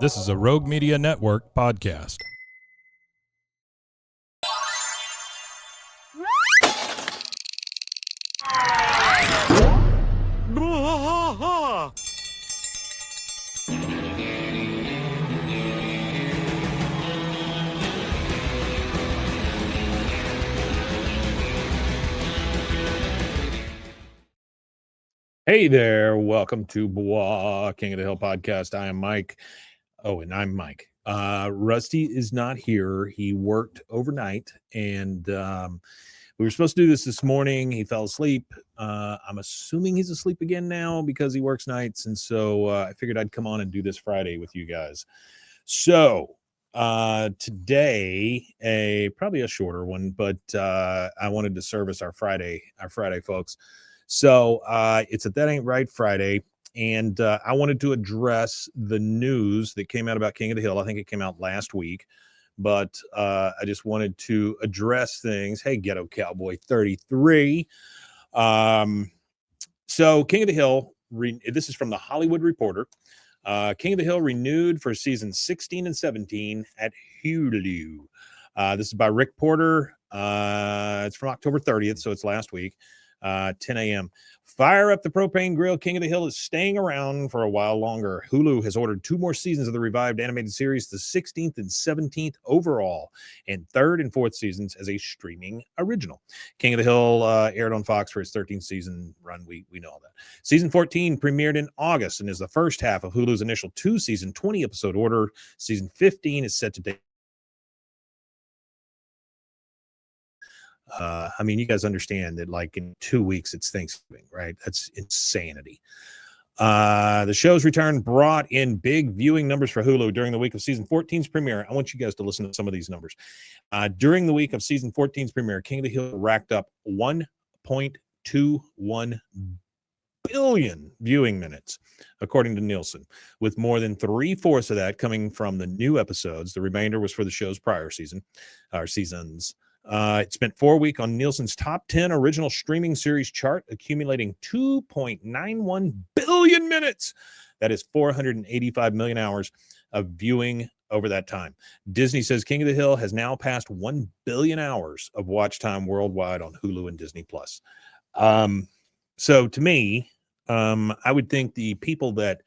This is a Rogue Media Network podcast. Hey there, welcome to King of the Hill podcast. I am Mike. Oh, and I'm Mike. Rusty is not here. He worked overnight, and we were supposed to do this morning. He fell asleep. I'm assuming he's asleep again now because he works nights, and so I figured I'd come on and do this Friday with you guys. So today, probably a shorter one, but I wanted to service our Friday folks. So it's a That Ain't Right Friday. And I wanted to address the news that came out about King of the Hill. I think it came out last week, but I just wanted to address things. Hey, Ghetto Cowboy 33. So King of the Hill, this is from the Hollywood Reporter. King of the Hill renewed for season 16 and 17 at Hulu. This is by Rick Porter. It's from October 30th, so it's last week. 10 a.m. Fire up the propane grill. King of the Hill is staying around for a while longer. Hulu has ordered 2 more seasons of the revived animated series, the 16th and 17th overall, and 3rd and 4th seasons as a streaming original. King of the Hill aired on Fox for its 13th season run. We know all that. Season 14 premiered in August and is the first half of Hulu's initial 2-season, 20-episode order. Season 15 is set to debut. I mean, you guys understand that like in 2 weeks, it's Thanksgiving, right? That's insanity. The show's return brought in big viewing numbers for Hulu during the week of season 14's premiere. I want you guys to listen to some of these numbers. During the week of season 14's premiere, King of the Hill racked up 1.21 billion viewing minutes, according to Nielsen, with more than 3/4 of that coming from the new episodes. The remainder was for the show's prior seasons. It spent 4 weeks on Nielsen's top 10 original streaming series chart, accumulating 2.91 billion minutes. That is 485 million hours of viewing over that time. Disney says King of the Hill has now passed 1 billion hours of watch time worldwide on Hulu and Disney Plus. So to me, I would think the people that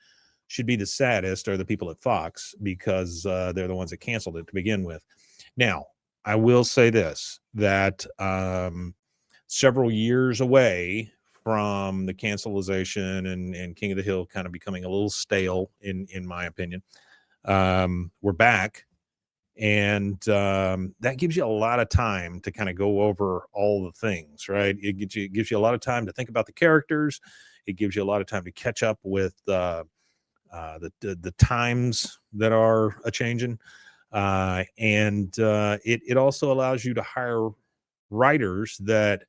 should be the saddest are the people at Fox, because they're the ones that canceled it to begin with. Now, I will say this, that several years away from the cancelization and King of the Hill kind of becoming a little stale, in my opinion, we're back. And that gives you a lot of time to kind of go over all the things, right? It gives you a lot of time to think about the characters. It gives you a lot of time to catch up with the times that are a-changing. And it also allows you to hire writers that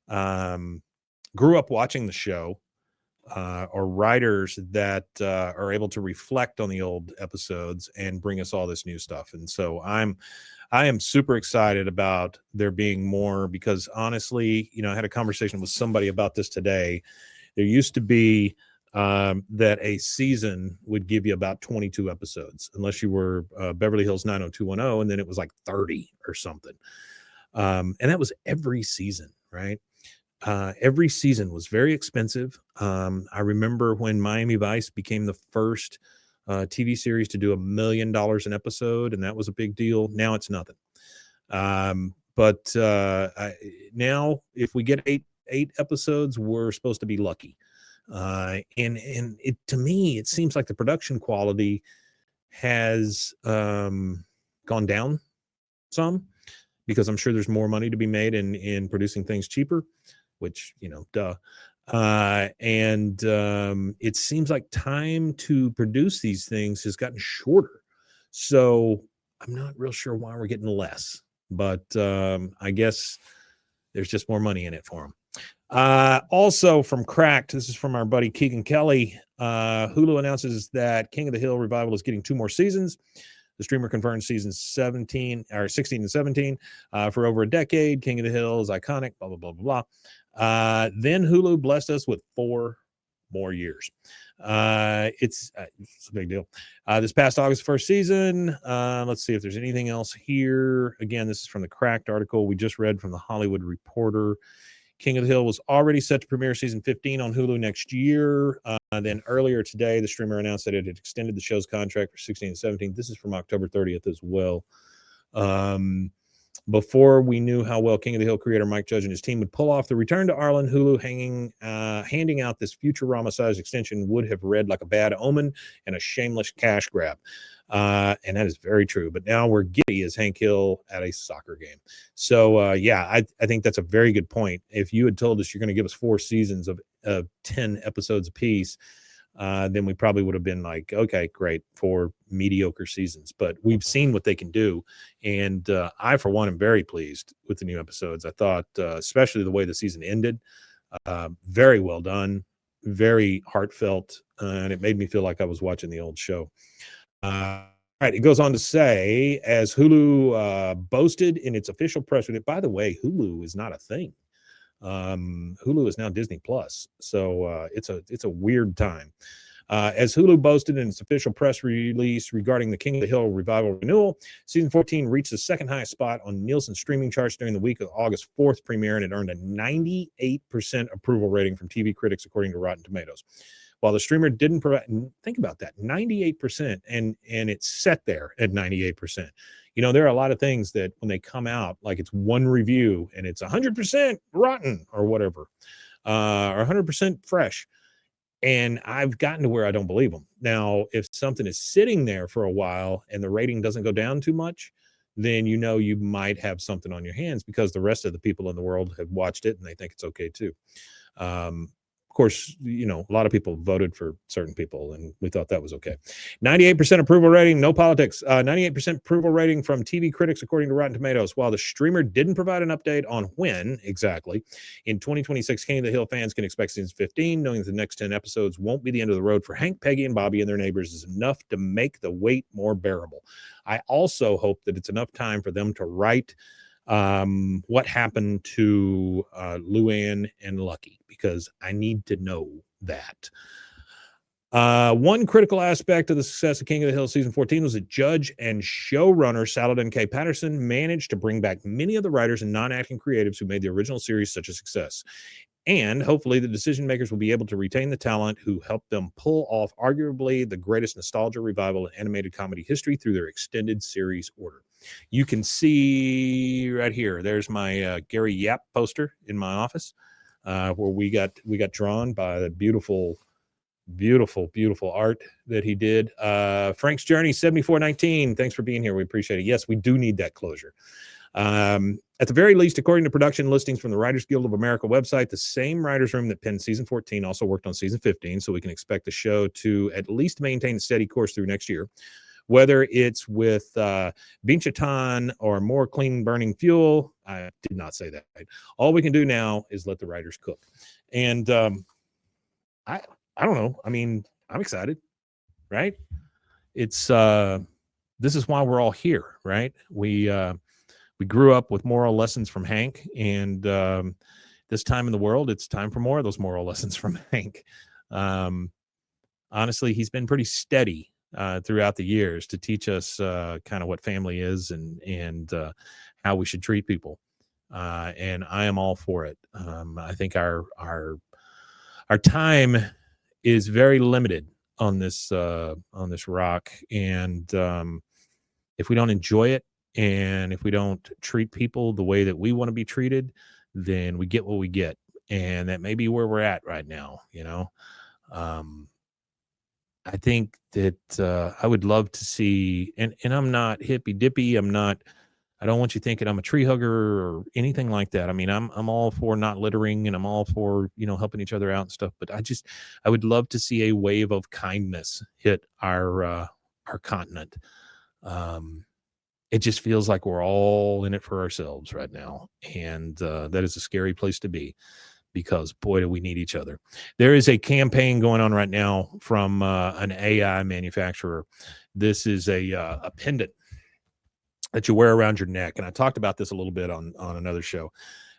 grew up watching the show, or writers that are able to reflect on the old episodes and bring us all this new stuff. And so I am super excited about there being more, because honestly, I had a conversation with somebody about this today. There used to be that a season would give you about 22 episodes, unless you were Beverly Hills 90210, and then it was like 30 or something. And that was every season, right? Every season was very expensive. I remember when Miami Vice became the first TV series to do $1 million an episode, and that was a big deal. Now it's nothing. But now if we get eight episodes, we're supposed to be lucky. And it, to me, it seems like the production quality has gone down some, because I'm sure there's more money to be made in producing things cheaper, which, duh. And it seems like time to produce these things has gotten shorter. So I'm not real sure why we're getting less, but I guess there's just more money in it for them. Also from Cracked, this is from our buddy Keegan Kelly. Hulu announces that King of the Hill revival is getting 2 more seasons. The streamer confirmed seasons 16 and 17 for over a decade. King of the Hill is iconic, blah, blah, blah, blah, blah. Then Hulu blessed us with 4 more years. It's a big deal. This past August 1st season, let's see if there's anything else here. Again, this is from the Cracked article we just read from the Hollywood Reporter. King of the Hill was already set to premiere season 15 on Hulu next year. Then earlier today, the streamer announced that it had extended the show's contract for 16 and 17. This is from October 30th as well. Before we knew how well King of the Hill creator Mike Judge and his team would pull off the return to Ireland, Hulu handing out this Futurama-sized extension would have read like a bad omen and a shameless cash grab. And that is very true. But now we're giddy as Hank Hill at a soccer game. So, yeah, I think that's a very good point. If you had told us you're going to give us 4 seasons of 10 episodes apiece, then we probably would have been like, okay, great, 4 mediocre seasons. But we've seen what they can do. And I, for one, am very pleased with the new episodes. I thought, especially the way the season ended, very well done, very heartfelt, and it made me feel like I was watching the old show. All right, it goes on to say, as Hulu boasted in its official press release, by the way, Hulu is not a thing. Hulu is now Disney Plus, so it's a weird time. As Hulu boasted in its official press release regarding the King of the Hill revival renewal, season 14 reached the second highest spot on Nielsen streaming charts during the week of August 4th premiere, and it earned a 98% approval rating from TV critics, according to Rotten Tomatoes. While the streamer didn't provide, think about that, 98%, and it's set there at 98%. You know, there are a lot of things that when they come out, like it's one review and it's 100% rotten or whatever, or 100% fresh. And I've gotten to where I don't believe them. Now, if something is sitting there for a while and the rating doesn't go down too much, then you know you might have something on your hands because the rest of the people in the world have watched it and they think it's okay too. Of course, you know, a lot of people voted for certain people, and we thought that was okay. 98% approval rating, no politics. 98% approval rating from TV critics, according to Rotten Tomatoes. While the streamer didn't provide an update on when exactly, in 2026, King of the Hill fans can expect season 15, knowing that the next 10 episodes won't be the end of the road for Hank, Peggy, and Bobby and their neighbors is enough to make the wait more bearable. I also hope that it's enough time for them to write what happened to Luann and Lucky, because I need to know that. One critical aspect of the success of King of the Hill season 14 was that judge and showrunner Saladin K. Patterson managed to bring back many of the writers and non-acting creatives who made the original series such a success. And hopefully the decision makers will be able to retain the talent who helped them pull off arguably the greatest nostalgia revival in animated comedy history through their extended series order. You can see right here, there's my Gary Yap poster in my office, where we got drawn by the beautiful art that he did. Frank's Journey 7419, thanks for being here. We appreciate it. Yes, we do need that closure. At the very least, according to production listings from the Writers Guild of America website, the same writer's room that penned season 14 also worked on season 15, so we can expect the show to at least maintain a steady course through next year. Whether it's with Binchatan or more clean burning fuel, I did not say that right. All we can do now is let the writers cook. And I don't know. I mean, I'm excited, right? It's this is why we're all here, right? We grew up with moral lessons from Hank, and this time in the world, it's time for more of those moral lessons from Hank. Honestly, he's been pretty steady throughout the years to teach us kind of what family is and how we should treat people. And I am all for it. I think our time is very limited on this rock, and if we don't enjoy it, and if we don't treat people the way that we want to be treated, then we get what we get, and that may be where we're at right now. You know, I think that I would love to see, and I'm not hippy dippy. I don't want you thinking I'm a tree hugger or anything like that. I mean, I'm all for not littering, and I'm all for, you know, helping each other out and stuff. But I would love to see a wave of kindness hit our continent. It just feels like we're all in it for ourselves right now, and that is a scary place to be, because boy, do we need each other. There is a campaign going on right now from an AI manufacturer. This is a pendant that you wear around your neck, and I talked about this a little bit on another show,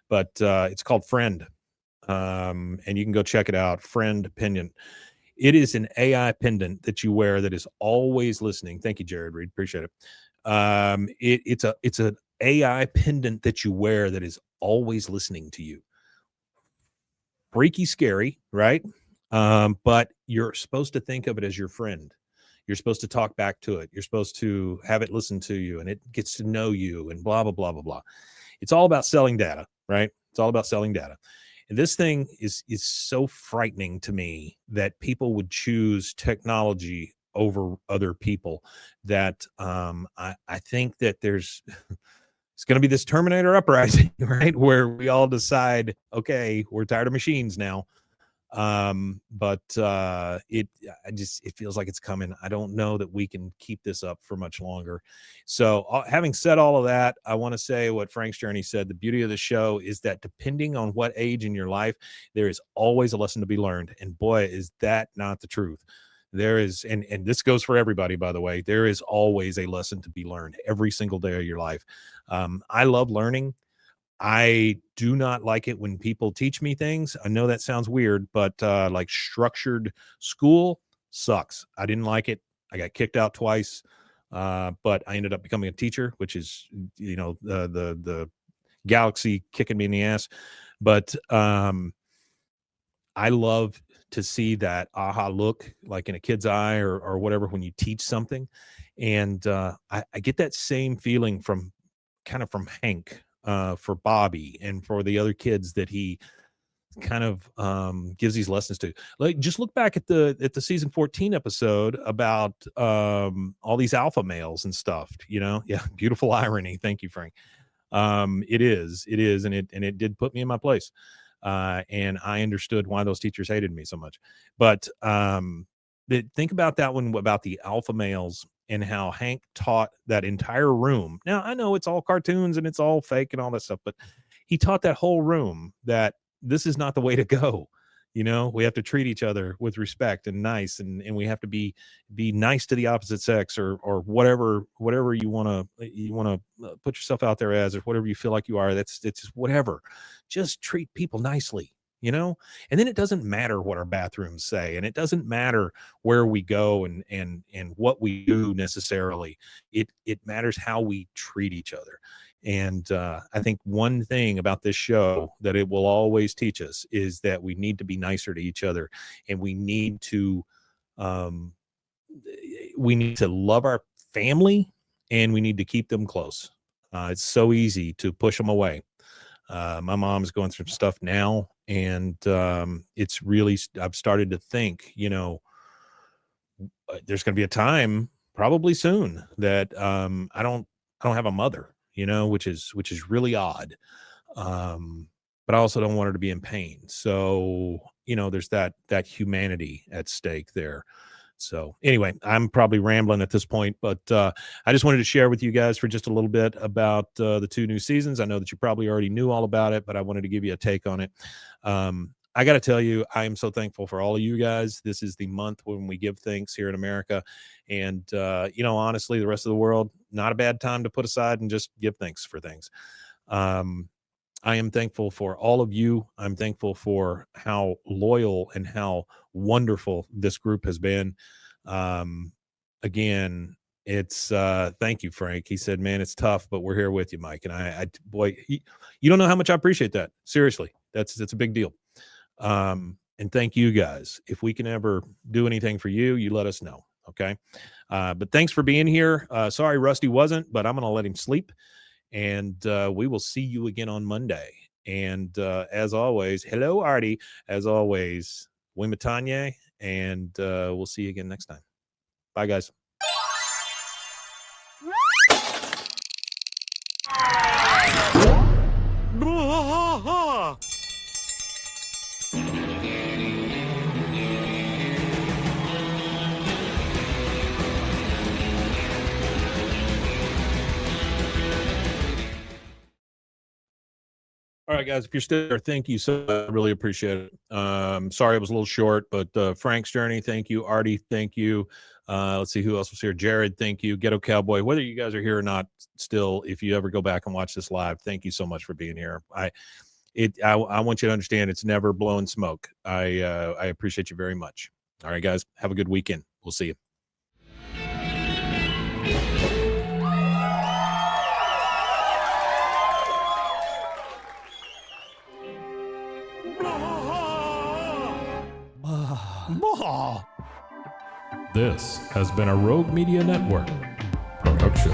but it's called Friend, and you can go check it out. Friend pendant. It is an AI pendant that you wear that is always listening. Thank you, Jared Reed. Appreciate it. It's an AI pendant that you wear that is always listening to you. Freaky scary, right? But you're supposed to think of it as your friend. You're supposed to talk back to it. You're supposed to have it listen to you, and it gets to know you, and blah blah blah blah blah. It's all about selling data, right? It's all about selling data. And this thing is so frightening to me that people would choose technology over other people. That I think that there's it's going to be this Terminator uprising, right? Where we all decide, okay, we're tired of machines now. But it feels like it's coming. I don't know that we can keep this up for much longer. So having said all of that, I want to say what Frank's Journey said. The beauty of the show is that depending on what age in your life, there is always a lesson to be learned. And boy, is that not the truth. There is, and this goes for everybody, by the way, there is always a lesson to be learned every single day of your life. I love learning. I do not like it when people teach me things. I know that sounds weird, but like structured school sucks. I didn't like it. I got kicked out twice, but I ended up becoming a teacher, which is, the galaxy kicking me in the ass. But I love to see that aha look, like in a kid's eye or whatever, when you teach something. And I get that same feeling from Hank, for Bobby and for the other kids that he kind of gives these lessons to. Like, just look back at the season 14 episode about all these alpha males and stuff, Yeah, beautiful irony. Thank you, Frank. It is, and it did put me in my place. And I understood why those teachers hated me so much. But think about that one, about the alpha males, and how Hank taught that entire room. Now, I know it's all cartoons and it's all fake and all that stuff, but he taught that whole room that this is not the way to go. We have to treat each other with respect and nice, and we have to be nice to the opposite sex, or whatever you want to put yourself out there as, or whatever you feel like you are. It's just whatever. Just treat people nicely. And then it doesn't matter what our bathrooms say, and it doesn't matter where we go and what we do necessarily. It matters how we treat each other. And I think one thing about this show that it will always teach us is that we need to be nicer to each other, and we need to love our family, and we need to keep them close. It's so easy to push them away. My mom's going through stuff now, and it's really, I've started to think, there's going to be a time probably soon that I don't have a mother, which is really odd. But I also don't want her to be in pain. So, there's that humanity at stake there. So anyway, I'm probably rambling at this point, but I just wanted to share with you guys for just a little bit about the 2 new seasons. I know that you probably already knew all about it, but I wanted to give you a take on it. I got to tell you, I am so thankful for all of you guys. This is the month when we give thanks here in America. And, honestly, the rest of the world, not a bad time to put aside and just give thanks for things. I am thankful for all of you. I'm thankful for how loyal and how wonderful this group has been. Again, it's thank you, Frank. He said, man, it's tough, but we're here with you, Mike. And boy, you don't know how much I appreciate that. Seriously, that's a big deal. And thank you guys. If we can ever do anything for you, you let us know. Okay. But thanks for being here. Sorry, Rusty wasn't, but I'm going to let him sleep. And we will see you again on Monday. And as always, hello, Artie. As always, Wimatanye, and we'll see you again next time. Bye, guys. All right, guys, if you're still there, thank you so much. I really appreciate it. Sorry I was a little short, but Frank's Journey, thank you. Artie, thank you. Let's see who else was here. Jared, thank you. Ghetto Cowboy, whether you guys are here or not, still, if you ever go back and watch this live, thank you so much for being here. I want you to understand it's never blowing smoke. I appreciate you very much. All right, guys, have a good weekend. We'll see you. This has been a Rogue Media Network production.